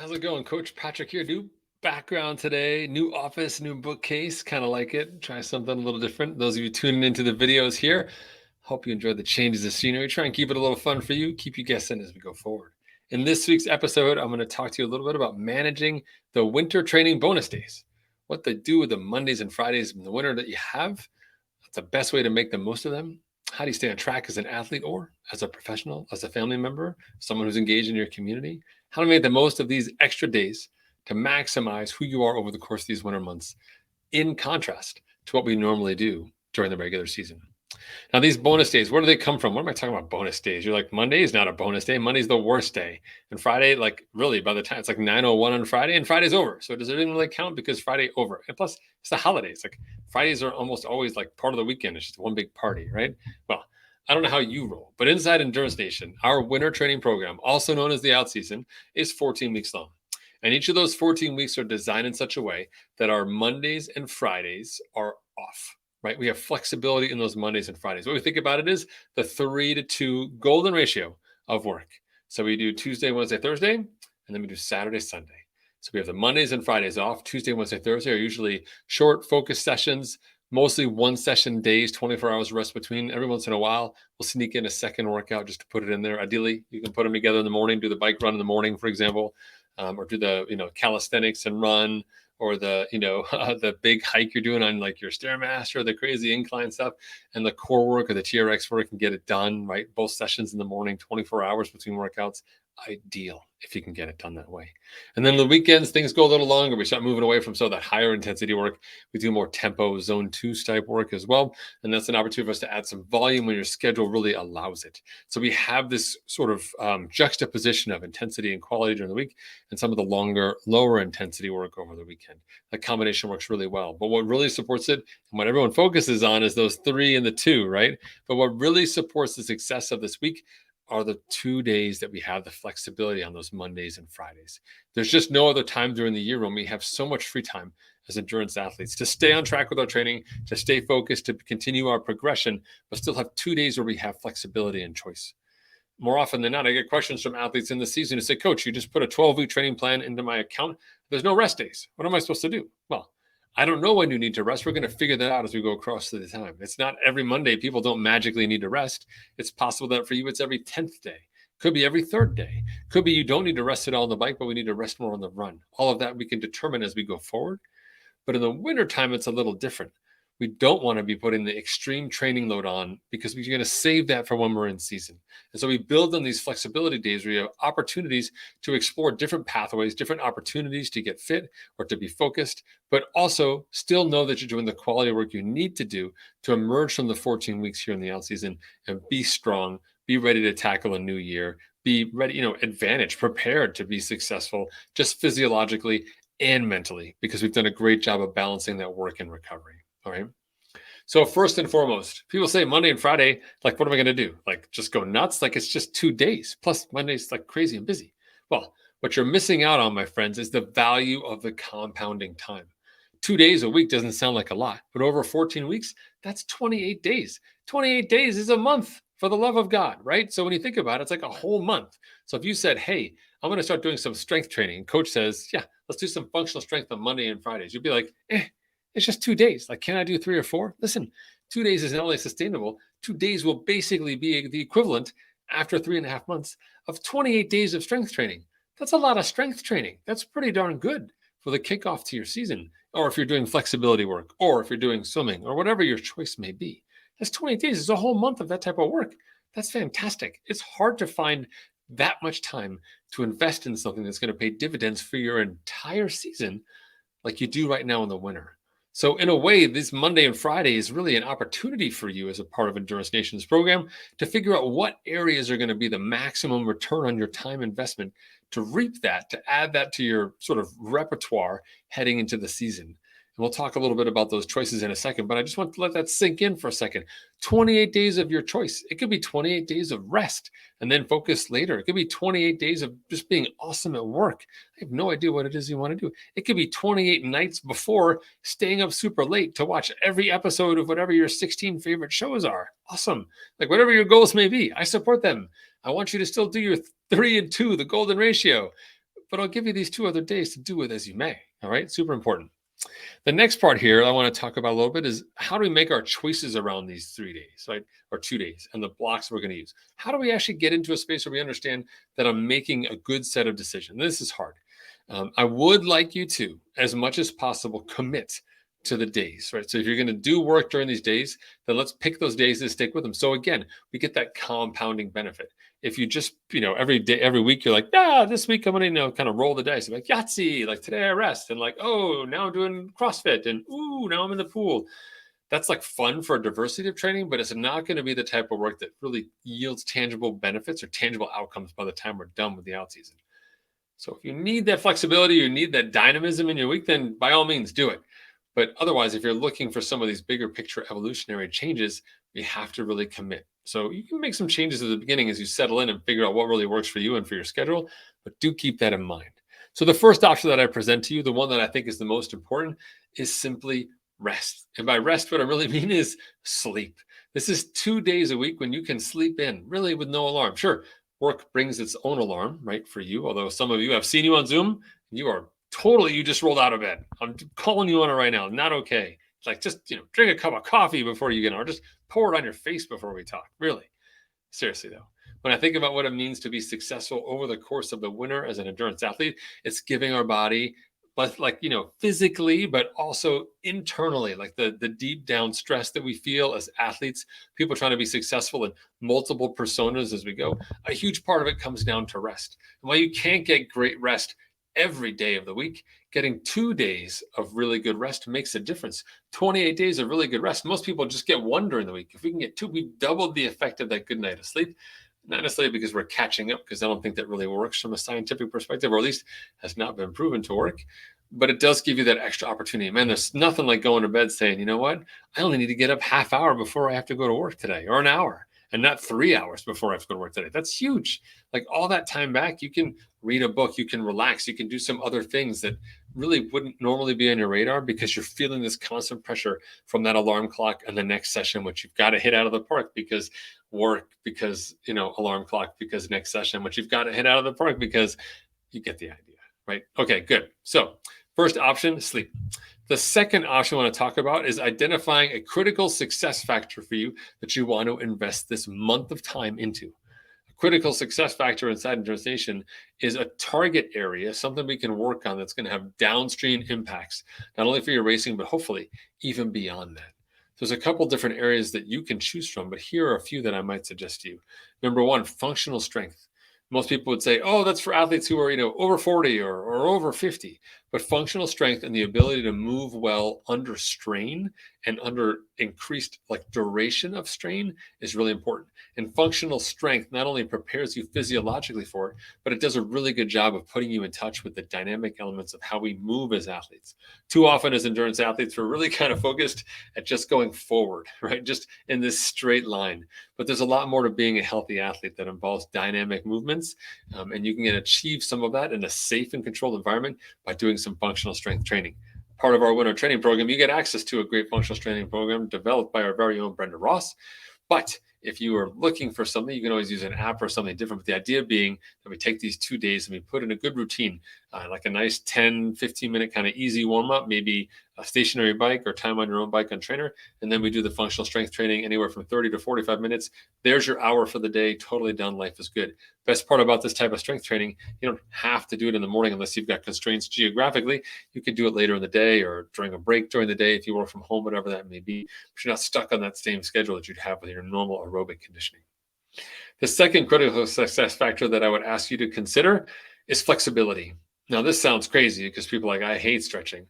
How's it going? Coach Patrick here. New background today, new office, new bookcase. Kind of like it. Try something a little different. Those of you tuning into the videos here, hope you enjoy the changes of scenery. Try and keep it a little fun for you. Keep you guessing as we go forward. In this week's episode, I'm going to talk to you a little bit about managing the winter training bonus days, what they do with the Mondays and Fridays in the winter that you have. What's the best way to make the most of them? How do you stay on track as an athlete or as a professional, as a family member, someone who's engaged in your community? How to make the most of these extra days to maximize who you are over the course of these winter months, in contrast to what we normally do during the regular season. Now, these bonus days, where do they come from? What am I talking about bonus days? You're like, Monday is not a bonus day. Monday's the worst day. And Friday, like really, by the time it's like 9:01 on Friday and Friday's over. So does it even really count because Friday over? And plus, it's the holidays. Like Fridays are almost always like part of the weekend. It's just one big party, right? Well, I don't know how you roll, but inside Endurance Nation, our winter training program, also known as the OutSeason, is 14 weeks long. And each of those 14 weeks are designed in such a way that our Mondays and Fridays are off, right? We have flexibility in those Mondays and Fridays. What we think about it is the 3-to-2 golden ratio of work. So we do Tuesday, Wednesday, Thursday, and then we do Saturday, Sunday. So we have the Mondays and Fridays off. Tuesday, Wednesday, Thursday are usually short focused sessions, mostly one session days, 24 hours rest between. Every once in a while, we'll sneak in a second workout just to put it in there. Ideally, you can put them together in the morning, do the bike run in the morning, for example, or do the calisthenics and run, or the the big hike you're doing on like your Stairmaster, the crazy incline stuff, and the core work or the TRX work, and get it done, right? Both sessions in the morning, 24 hours between workouts. Ideal if you can get it done that way. And then the weekends, things go a little longer. We start moving away from some of that higher intensity work. We do more tempo, zone 2 type work as well. And that's an opportunity for us to add some volume when your schedule really allows it. So we have this sort of juxtaposition of intensity and quality during the week and some of the longer, lower intensity work over the weekend. That combination works really well. But what really supports it and what everyone focuses on is those 3 and the 2, right? But what really supports the success of this week are the 2 days that we have the flexibility on those Mondays and Fridays. There's just no other time during the year when we have so much free time as endurance athletes to stay on track with our training, to stay focused, to continue our progression, but still have 2 days where we have flexibility and choice. More often than not, I get questions from athletes in the season who say, Coach, you just put a 12-week training plan into my account. There's no rest days. What am I supposed to do? Well, I don't know when you need to rest. We're going to figure that out as we go across the time. It's not every Monday. People don't magically need to rest. It's possible that for you, it's every 10th day. Could be every 3rd day. Could be you don't need to rest at all on the bike, but we need to rest more on the run. All of that we can determine as we go forward. But in the wintertime, it's a little different. We don't want to be putting the extreme training load on because we're going to save that for when we're in season. And so we build on these flexibility days where you have opportunities to explore different pathways, different opportunities to get fit or to be focused, but also still know that you're doing the quality work you need to do to emerge from the 14 weeks here in the out season and be strong, be ready to tackle a new year, be ready, advantaged, prepared to be successful just physiologically and mentally, because we've done a great job of balancing that work and recovery. All right. So first and foremost, people say Monday and Friday, like, what am I going to do? Like, just go nuts? Like, it's just 2 days. Plus, Monday's like crazy and busy. Well, what you're missing out on, my friends, is the value of the compounding time. 2 days a week doesn't sound like a lot, but over 14 weeks, that's 28 days. 28 days is a month, for the love of God, right? So when you think about it, it's like a whole month. So if you said, hey, I'm going to start doing some strength training, and coach says, yeah, let's do some functional strength on Monday and Fridays, you'd be like, it's just 2 days. Like, can I do 3 or 4? Listen, 2 days is not only sustainable, 2 days will basically be the equivalent after 3.5 months of 28 days of strength training. That's a lot of strength training. That's pretty darn good for the kickoff to your season. Or if you're doing flexibility work, or if you're doing swimming, or whatever your choice may be. That's 20 days. It's a whole month of that type of work. That's fantastic. It's hard to find that much time to invest in something that's going to pay dividends for your entire season like you do right now in the winter. So in a way, this Monday and Friday is really an opportunity for you as a part of Endurance Nation's program to figure out what areas are going to be the maximum return on your time investment, to reap that, to add that to your sort of repertoire heading into the season. And we'll talk a little bit about those choices in a second, but I just want to let that sink in for a second. 28 days of your choice. It could be 28 days of rest and then focus later. It could be 28 days of just being awesome at work. I have no idea what it is you want to do. It could be 28 nights before staying up super late to watch every episode of whatever your 16 favorite shows are. Awesome. Like, whatever your goals may be, I support them. I want you to still do your 3 and 2, the golden ratio. but I'll give you these 2 other days to do with as you may. All right, super important. The next part here I want to talk about a little bit is how do we make our choices around these 3 days, right? Or 2 days and the blocks we're going to use. How do we actually get into a space where we understand that I'm making a good set of decisions? This is hard. I would like you to, as much as possible, commit to the days, right? So if you're going to do work during these days, then let's pick those days and stick with them. So again, we get that compounding benefit. If you just, every day, every week, you're like, this week I'm going to, kind of roll the dice. I'm like, Yahtzee, like today I rest. And like, oh, now I'm doing CrossFit. And ooh, now I'm in the pool. That's like fun for a diversity of training, but it's not going to be the type of work that really yields tangible benefits or tangible outcomes by the time we're done with the out season. So if you need that flexibility, you need that dynamism in your week, then by all means do it. But otherwise, if you're looking for some of these bigger picture evolutionary changes, you have to really commit. So you can make some changes at the beginning as you settle in and figure out what really works for you and for your schedule, but do keep that in mind. So the first option that I present to you, the one that I think is the most important, is simply rest. And by rest, what I really mean is sleep. This is 2 days a week when you can sleep in, really with no alarm. Sure, work brings its own alarm, right, for you. Although some of you, I've seen you on Zoom, you are totally, you just rolled out of bed. I'm calling you on it right now. Not okay. It's like, just, drink a cup of coffee before you get on, or just pour it on your face before we talk. Really. Seriously, though. When I think about what it means to be successful over the course of the winter as an endurance athlete, it's giving our body, but physically, but also internally, like the deep down stress that we feel as athletes, people trying to be successful in multiple personas as we go. A huge part of it comes down to rest. And while you can't get great rest every day of the week, getting 2 days of really good rest makes a difference. 28 days of really good rest. Most people just get one during the week. If we can get two, we doubled the effect of that good night of sleep. Not necessarily because we're catching up, because I don't think that really works from a scientific perspective, or at least has not been proven to work. But it does give you that extra opportunity. Man, there's nothing like going to bed saying, you know what? I only need to get up half hour before I have to go to work today, or an hour, and not 3 hours before I have to go to work today. That's huge. Like all that time back, you can read a book, you can relax, you can do some other things that really wouldn't normally be on your radar because you're feeling this constant pressure from that alarm clock and the next session, which you've got to hit out of the park because work, because, alarm clock, because next session, which you've got to hit out of the park because you get the idea, right? Okay, good. So first option, sleep. The second option I want to talk about is identifying a critical success factor for you that you want to invest this month of time into. Critical success factor inside Endurance Nation is a target area, something we can work on that's going to have downstream impacts, not only for your racing, but hopefully even beyond that. There's a couple different areas that you can choose from, but here are a few that I might suggest to you. Number one, functional strength. Most people would say, oh, that's for athletes who are, over 40 or over 50. But functional strength and the ability to move well under strain and under increased duration of strain is really important. And functional strength not only prepares you physiologically for it, but it does a really good job of putting you in touch with the dynamic elements of how we move as athletes. Too often as endurance athletes, we're really kind of focused at just going forward, right? Just in this straight line. But there's a lot more to being a healthy athlete that involves dynamic movements. And you can achieve some of that in a safe and controlled environment by doing some functional strength training. Part of our winter training program, you get access to a great functional training program developed by our very own Brenda Ross. But if you are looking for something, you can always use an app or something different. But the idea being that we take these 2 days and we put in a good routine, like a nice 10, 15-minute kind of easy warm-up, maybe a stationary bike or time on your own bike on trainer. And then we do the functional strength training anywhere from 30 to 45 minutes. There's your hour for the day, totally done. Life is good. Best part about this type of strength training, you don't have to do it in the morning unless you've got constraints geographically. You could do it later in the day or during a break during the day if you work from home, whatever that may be. But you're not stuck on that same schedule that you'd have with your normal aerobic conditioning. The second critical success factor that I would ask you to consider is flexibility. Now, this sounds crazy because people are like, I hate stretching.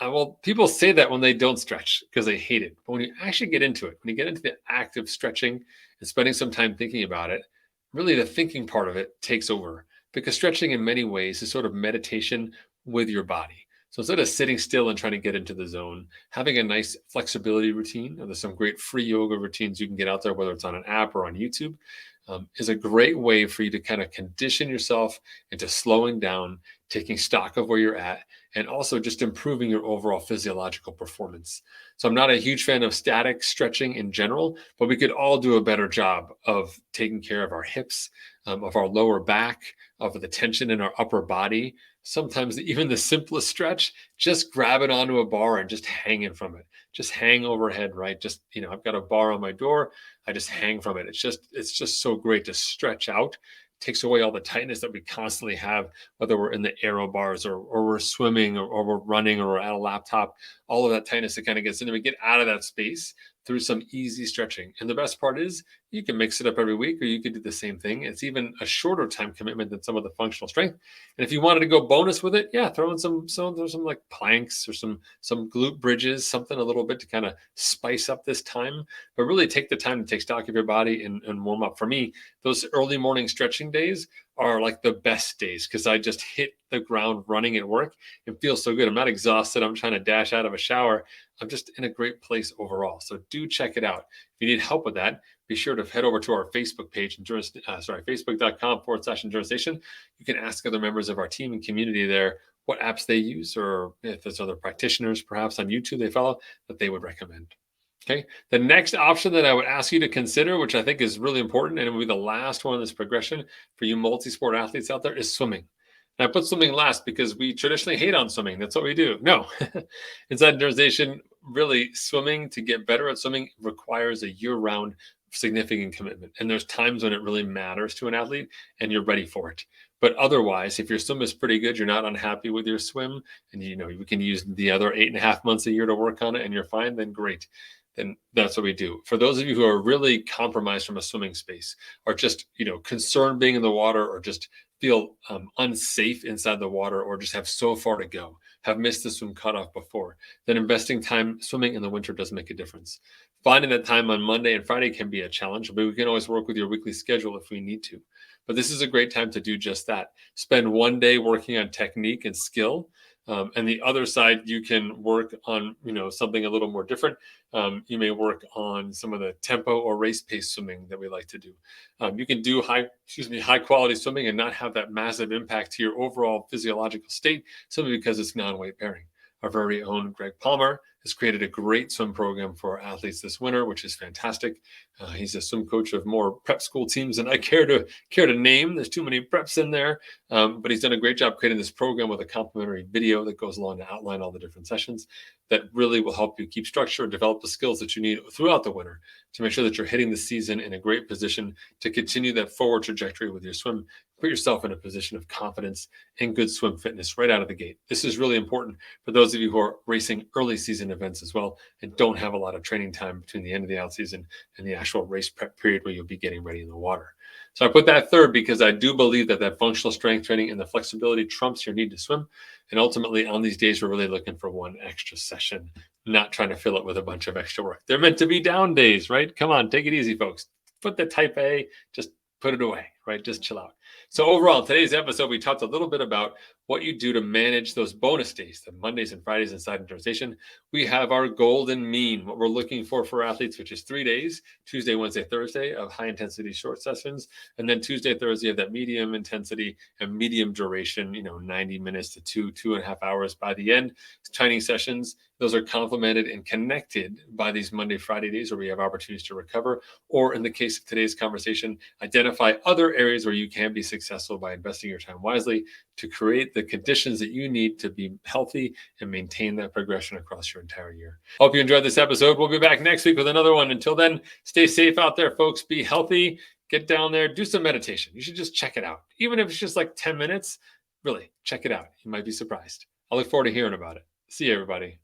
Well, people say that when they don't stretch because they hate it. But when you actually get into it, when you get into the act of stretching and spending some time thinking about it, really the thinking part of it takes over, because stretching in many ways is sort of meditation with your body. So instead of sitting still and trying to get into the zone, having a nice flexibility routine, and there's some great free yoga routines you can get out there, whether it's on an app or on YouTube, is a great way for you to kind of condition yourself into slowing down, taking stock of where you're at, and also just improving your overall physiological performance. So, I'm not a huge fan of static stretching in general, but we could all do a better job of taking care of our hips, of our lower back, of the tension in our upper body. Sometimes even the simplest stretch, just grab it onto a bar and just hanging from it. Just hang overhead, right? Just, I've got a bar on my door. I just hang from it. It's just so great to stretch out. Takes away all the tightness that we constantly have, whether we're in the aero bars or we're swimming or we're running or we're at a laptop. All of that tightness that kind of gets in, and we get out of that space through some easy stretching. And the best part is you can mix it up every week, or you could do the same thing. It's even a shorter time commitment than some of the functional strength. And if you wanted to go bonus with it, yeah, throw in some like planks or some glute bridges, something a little bit to kind of spice up this time. But really take the time to take stock of your body and warm up. For me, those early morning stretching days are like the best days because I just hit the ground running at work and feel so good. I'm not exhausted. I'm trying to dash out of a shower. I'm just in a great place overall. So do check it out. If you need help with that, be sure to head over to our Facebook page, facebook.com/endurance station. You can ask other members of our team and community there what apps they use, or if there's other practitioners perhaps on YouTube they follow that they would recommend. Okay. The next option that I would ask you to consider, which I think is really important, and it will be the last one in this progression for you multi-sport athletes out there, is swimming. And I put swimming last because we traditionally hate on swimming. That's what we do. No, inside Endurance Nation, really swimming, to get better at swimming, requires a year-round significant commitment. And there's times when it really matters to an athlete and you're ready for it. But otherwise, if your swim is pretty good, you're not unhappy with your swim, and you can use the other 8.5 months a year to work on it and you're fine, then great. Then that's what we do. For those of you who are really compromised from a swimming space, or just concerned being in the water, or just feel unsafe inside the water, or just have so far to go, have missed the swim cutoff before, then investing time swimming in the winter does make a difference. Finding that time on Monday and Friday can be a challenge, but we can always work with your weekly schedule if we need to. But this is a great time to do just that. Spend one day working on technique and skill. And the other side, you can work on, something a little more different. You may work on some of the tempo or race pace swimming that we like to do. You can do high quality swimming and not have that massive impact to your overall physiological state, simply because it's non-weight bearing. Our very own Greg Palmer has created a great swim program for our athletes this winter, which is fantastic. He's a swim coach of more prep school teams than I care to name. There's too many preps in there, but he's done a great job creating this program with a complimentary video that goes along to outline all the different sessions that really will help you keep structure and develop the skills that you need throughout the winter to make sure that you're hitting the season in a great position to continue that forward trajectory with your swim. Put yourself in a position of confidence and good swim fitness right out of the gate. This is really important for those of you who are racing early season events as well and don't have a lot of training time between the end of the out season and the actual race prep period where you'll be getting ready in the water. So I put that third because I do believe that functional strength training and the flexibility trumps your need to swim. And ultimately, on these days, we're really looking for one extra session, not trying to fill it with a bunch of extra work. They're meant to be down days, right? Come on, take it easy, folks. Put the type A, just put it away, right? Just chill out. So overall, in today's episode, we talked a little bit about what you do to manage those bonus days, the Mondays and Fridays inside Endurance Nation. We have our golden mean, what we're looking for athletes, which is 3 days, Tuesday, Wednesday, Thursday of high intensity short sessions. And then Tuesday, Thursday of that medium intensity and medium duration, 90 minutes to 2.5 hours by the end, training sessions. Those are complemented and connected by these Monday, Friday days where we have opportunities to recover, or in the case of today's conversation, identify other areas where you can be successful by investing your time wisely to create the conditions that you need to be healthy and maintain that progression across your entire year. Hope you enjoyed this episode. We'll be back next week with another one. Until then, stay safe out there, folks. Be healthy. Get down there. Do some meditation. You should just check it out. Even if it's just like 10 minutes, really check it out. You might be surprised. I look forward to hearing about it. See you, everybody.